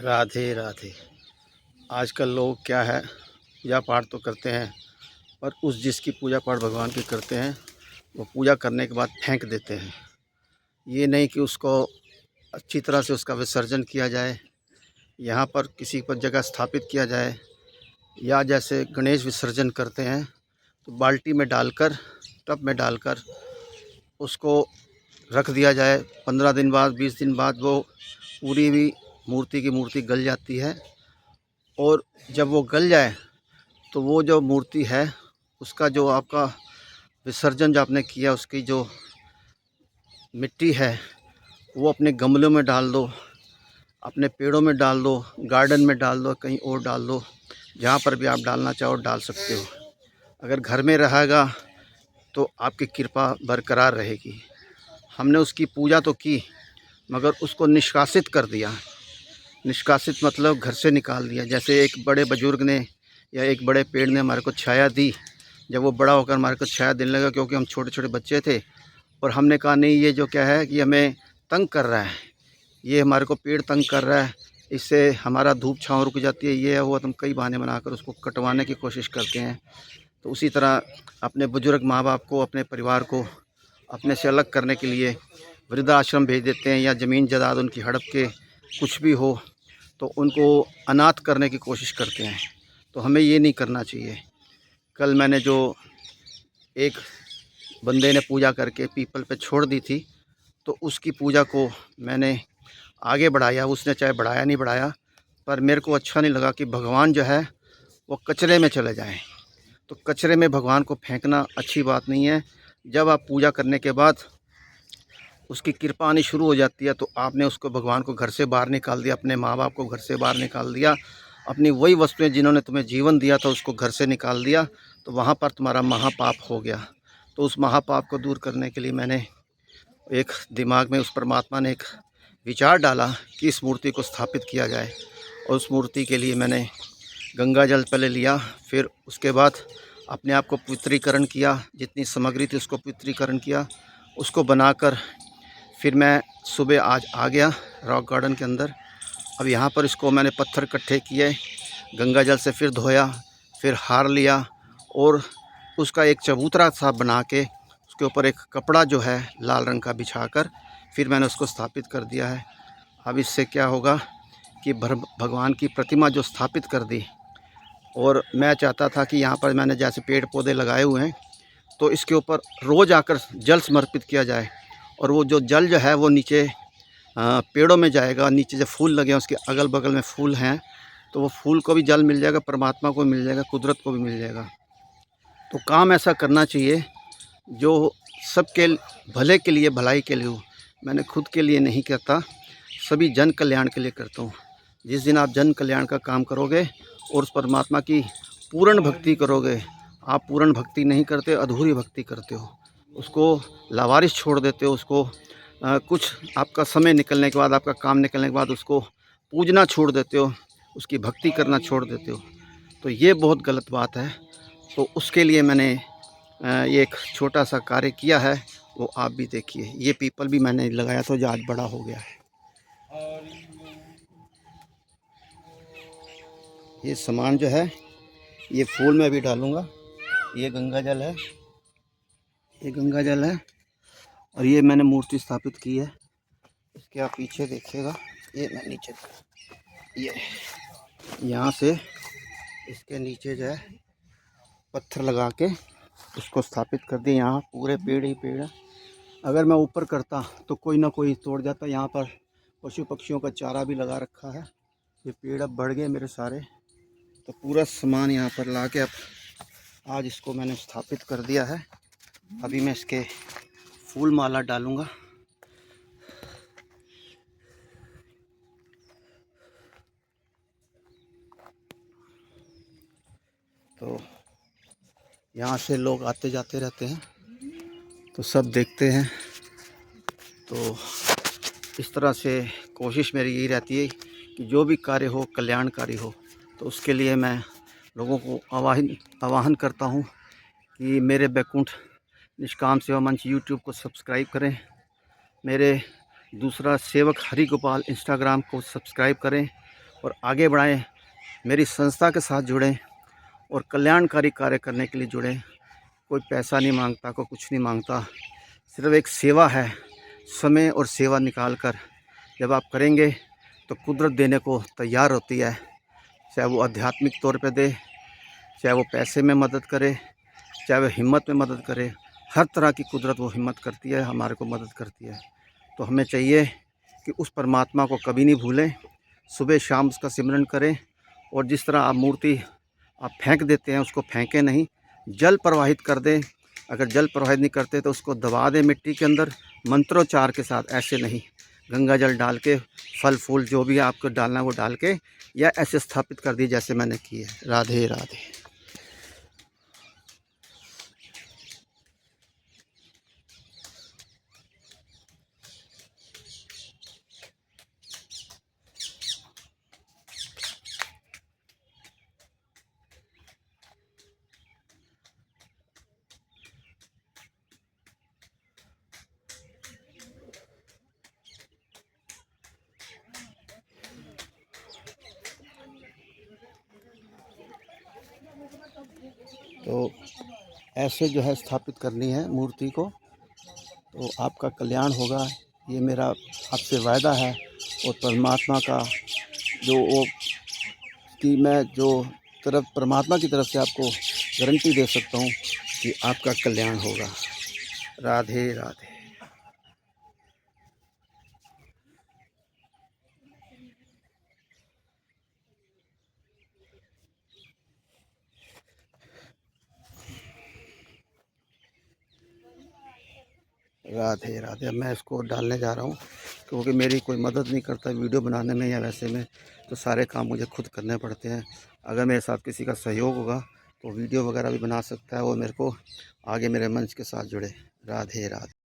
राधे राधे। आजकल लोग क्या है, पूजा पाठ तो करते हैं पर उस जिसकी पूजा पाठ भगवान की करते हैं वो पूजा करने के बाद फेंक देते हैं। ये नहीं कि उसको अच्छी तरह से उसका विसर्जन किया जाए, यहाँ पर किसी पर जगह स्थापित किया जाए, या जैसे गणेश विसर्जन करते हैं तो बाल्टी में डालकर, टब में डालकर उसको रख दिया जाए। 15 दिन बाद, 20 दिन बाद वो पूरी भी मूर्ति की मूर्ति गल जाती है। और जब वो गल जाए तो वो जो मूर्ति है उसका जो आपका विसर्जन जो आपने किया, उसकी जो मिट्टी है वो अपने गमलों में डाल दो, अपने पेड़ों में डाल दो, गार्डन में डाल दो, कहीं और डाल दो, जहाँ पर भी आप डालना चाहो डाल सकते हो। अगर घर में रहेगा तो आपकी कृपा बरकरार रहेगी। हमने उसकी पूजा तो की मगर उसको निष्कासित कर दिया। निष्कासित मतलब घर से निकाल दिया। जैसे एक बड़े बुजुर्ग ने या एक बड़े पेड़ ने हमारे को छाया दी, जब वो बड़ा होकर हमारे को छाया देने लगा, क्योंकि हम छोटे छोटे बच्चे थे और हमने कहा नहीं, ये जो क्या है कि हमें तंग कर रहा है, ये हमारे को पेड़ तंग कर रहा है, इससे हमारा धूप छाँव रुक जाती है, ये है वो, हम कई बहाने बनाकर उसको कटवाने की कोशिश करते हैं। तो उसी तरह अपने बुजुर्ग माँ बाप को, अपने परिवार को अपने से अलग करने के लिए वृद्धाश्रम भेज देते हैं, या ज़मीन जायदाद उनकी हड़प के कुछ भी हो तो उनको अनाथ करने की कोशिश करते हैं। तो हमें ये नहीं करना चाहिए। कल मैंने जो एक बंदे ने पूजा करके पीपल पे छोड़ दी थी, तो उसकी पूजा को मैंने आगे बढ़ाया। उसने चाहे बढ़ाया नहीं बढ़ाया, पर मेरे को अच्छा नहीं लगा कि भगवान जो है वो कचरे में चले जाएं। तो कचरे में भगवान को फेंकना अच्छी बात नहीं है। जब आप पूजा करने के बाद उसकी कृपा आनी शुरू हो जाती है तो आपने उसको, भगवान को घर से बाहर निकाल दिया, अपने माँ बाप को घर से बाहर निकाल दिया, अपनी वही वस्तुएं जिन्होंने तुम्हें जीवन दिया था उसको घर से निकाल दिया, तो वहाँ पर तुम्हारा महापाप हो गया। तो उस महापाप को दूर करने के लिए मैंने एक दिमाग में, उस परमात्मा ने एक विचार डाला कि इस मूर्ति को स्थापित किया जाए। और उस मूर्ति के लिए मैंने गंगा जल पहले लिया, फिर उसके बाद अपने आप को पवित्रीकरण किया, जितनी सामग्री थी उसको पवित्रीकरण किया, उसको बनाकर फिर मैं सुबह आज आ गया रॉक गार्डन के अंदर। अब यहाँ पर इसको मैंने पत्थर इकट्ठे किए, गंगा जल से फिर धोया, फिर हार लिया और उसका एक चबूतरा सा बना के उसके ऊपर एक कपड़ा जो है लाल रंग का बिछाकर फिर मैंने उसको स्थापित कर दिया है। अब इससे क्या होगा कि भगवान की प्रतिमा जो स्थापित कर दी, और मैं चाहता था कि यहाँ पर मैंने जैसे पेड़ पौधे लगाए हुए हैं तो इसके ऊपर रोज़ आकर जल समर्पित किया जाए, और वो जो जल जो है वो नीचे पेड़ों में जाएगा। नीचे जो फूल लगे हैं उसके अगल बगल में फूल हैं, तो वो फूल को भी जल मिल जाएगा, परमात्मा को मिल जाएगा, कुदरत को भी मिल जाएगा। तो काम ऐसा करना चाहिए जो सबके भले के लिए, भलाई के लिए हो। मैंने खुद के लिए नहीं करता, सभी जन कल्याण के लिए करता हूँ। जिस दिन आप जन कल्याण का काम करोगे और उस परमात्मा की पूर्ण भक्ति करोगे, आप पूर्ण भक्ति नहीं करते, अधूरी भक्ति करते हो, उसको लावारिस छोड़ देते हो, उसको कुछ आपका समय निकलने के बाद, आपका काम निकलने के बाद उसको पूजना छोड़ देते हो, उसकी भक्ति करना छोड़ देते हो, तो ये बहुत गलत बात है। तो उसके लिए मैंने ये एक छोटा सा कार्य किया है, वो आप भी देखिए। ये पीपल भी मैंने लगाया था जो आज बड़ा हो गया है। ये सामान जो है ये फूल में भी डालूँगा। ये गंगा जल है, ये गंगा जल है, और ये मैंने मूर्ति स्थापित की है। इसके आप पीछे देखिएगा, ये मैं नीचे, ये यहाँ से इसके नीचे जो है पत्थर लगा के उसको स्थापित कर दिए। यहाँ पूरे पेड़ ही पेड़ है। अगर मैं ऊपर करता तो कोई ना कोई तोड़ जाता। यहाँ पर पशु पक्षियों का चारा भी लगा रखा है। ये पेड़ अब बढ़ गए मेरे सारे, तो पूरा सामान यहाँ पर ला के अब आज इसको मैंने स्थापित कर दिया है। अभी मैं इसके फूल माला डालूँगा। तो यहाँ से लोग आते जाते रहते हैं तो सब देखते हैं। तो इस तरह से कोशिश मेरी यही रहती है कि जो भी कार्य हो कल्याणकारी हो। तो उसके लिए मैं लोगों को आह्वान करता हूँ कि मेरे बैकुंठ निष्काम सेवा मंच यूट्यूब को सब्सक्राइब करें, मेरे दूसरा सेवक हरि गोपाल इंस्टाग्राम को सब्सक्राइब करें, और आगे बढ़ाएं, मेरी संस्था के साथ जुड़ें और कल्याणकारी कार्य करने के लिए जुड़ें। कोई पैसा नहीं मांगता, कोई कुछ नहीं मांगता, सिर्फ एक सेवा है। समय और सेवा निकाल कर जब आप करेंगे तो कुदरत देने को तैयार होती है। चाहे वो आध्यात्मिक तौर पे दे, चाहे वो पैसे में मदद करे, चाहे वो हिम्मत में मदद करे, हर तरह की कुदरत वो हिम्मत करती है, हमारे को मदद करती है। तो हमें चाहिए कि उस परमात्मा को कभी नहीं भूलें, सुबह शाम उसका सिमरन करें। और जिस तरह आप मूर्ति आप फेंक देते हैं, उसको फेंकें नहीं, जल प्रवाहित कर दें। अगर जल प्रवाहित नहीं करते तो उसको दबा दें मिट्टी के अंदर मंत्रोच्चार के साथ, ऐसे नहीं। गंगा जल डाल के, फल फूल जो भी आपको डालना है वो डाल के, या ऐसे स्थापित कर दिए जैसे मैंने की है। राधे राधे। तो ऐसे जो है स्थापित करनी है मूर्ति को, तो आपका कल्याण होगा, ये मेरा आपसे वायदा है। और परमात्मा का जो वो कि मैं जो तरफ परमात्मा की तरफ से आपको गारंटी दे सकता हूँ कि आपका कल्याण होगा। राधे राधे। राधे राधे। अब मैं इसको डालने जा रहा हूँ, क्योंकि मेरी कोई मदद नहीं करता वीडियो बनाने में या वैसे में, तो सारे काम मुझे खुद करने पड़ते हैं। अगर मेरे साथ किसी का सहयोग होगा तो वीडियो वगैरह भी बना सकता है, वो मेरे को आगे मेरे मंच के साथ जुड़े। राधे राधे।